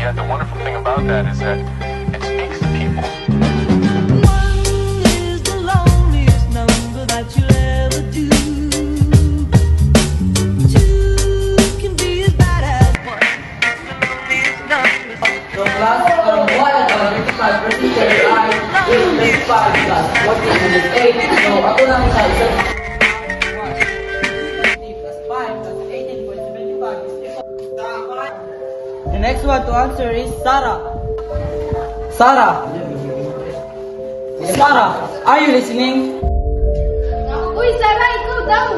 yet the wonderful thing about that is that it speaks to people. One is the loneliest number that you'll ever do. Two can be as bad as one. It's the loneliest number. So class, from 1 hanggang 25 procedure ay with 5 plus 40 minus 8. So ako lang sa isang 50 plus 5 plus 18.75 is equal. The next one to answer is Sarah. Sarah, are you listening? Uy, Sarah, ikaw daw!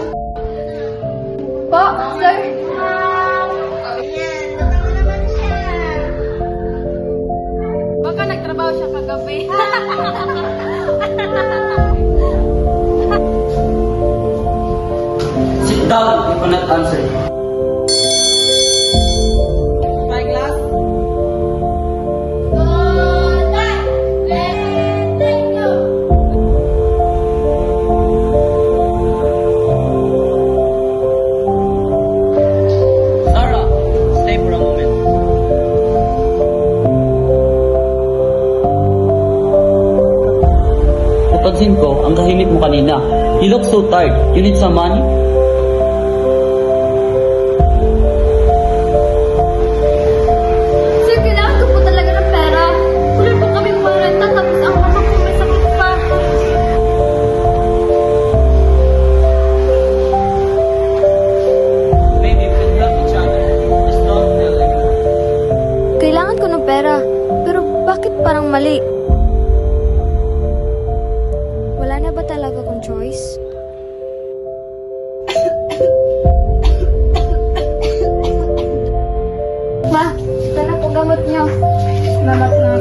Po, sir? Ayan, totoo naman siya. Baka nagtrabaho siya kagabi. Sit down if you cannot answer. My class. Sarah, stay for a moment. Napansin ko, ang tahimik mo kanina. You look so tired. You need some money? Sir, kailangan ko po talaga ng pera. Wala po kami marenta, tapos ang mama ko may sakit pa. Maybe we can help each other. Just don't tell anyone. Kailangan ko ng pera, pero bakit parang mali? Wala na ba talaga akong choice? Ma, ito na po gamot niyo. Salamat na.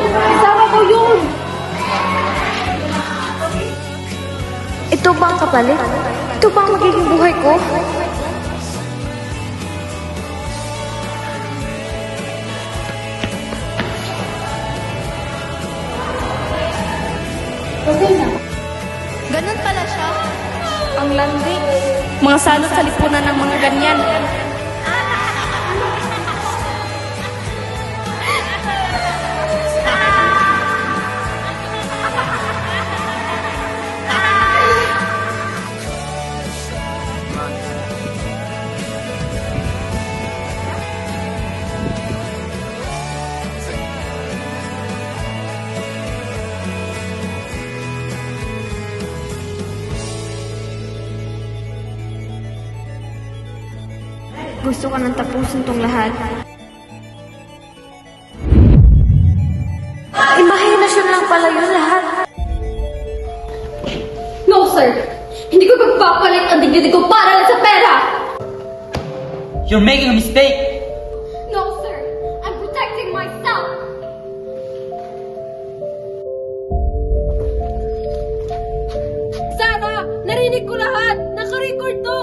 Kasama ko yun! Ito ba ang kapalit? Ito ba ang magiging buhay ko? Okay na. Ganun pala siya. Ang landi. Mga salot sa lipunan ng mga ganyan. Gusto ka nang tapusin tong lahat. Imahinasyon lang pala yun lahat. No, sir! Hindi ko pagpapalit ang dignity ko para lang sa pera! You're making a mistake. No, sir! I'm protecting myself! Sarah, narinig ko lahat. Naka-record to.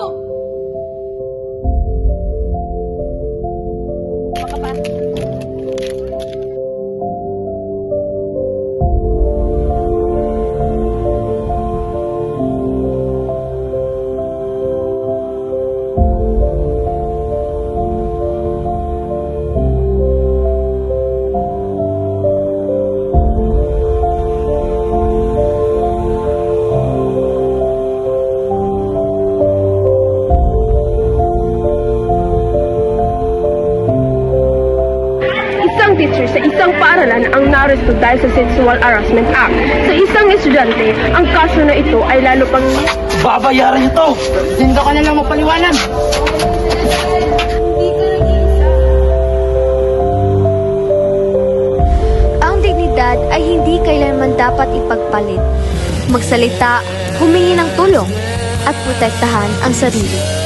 Teacher sa isang paaralan ang naresto dahil sa Sexual Harassment Act. Sa isang estudyante, ang kaso na ito ay lalo pang... Babayaran niyo to! Hindi ka na lang mapaliwanag! Ang dignidad ay hindi kailanman dapat ipagpalit. magsalita, humingi ng tulong, at protektahan ang sarili.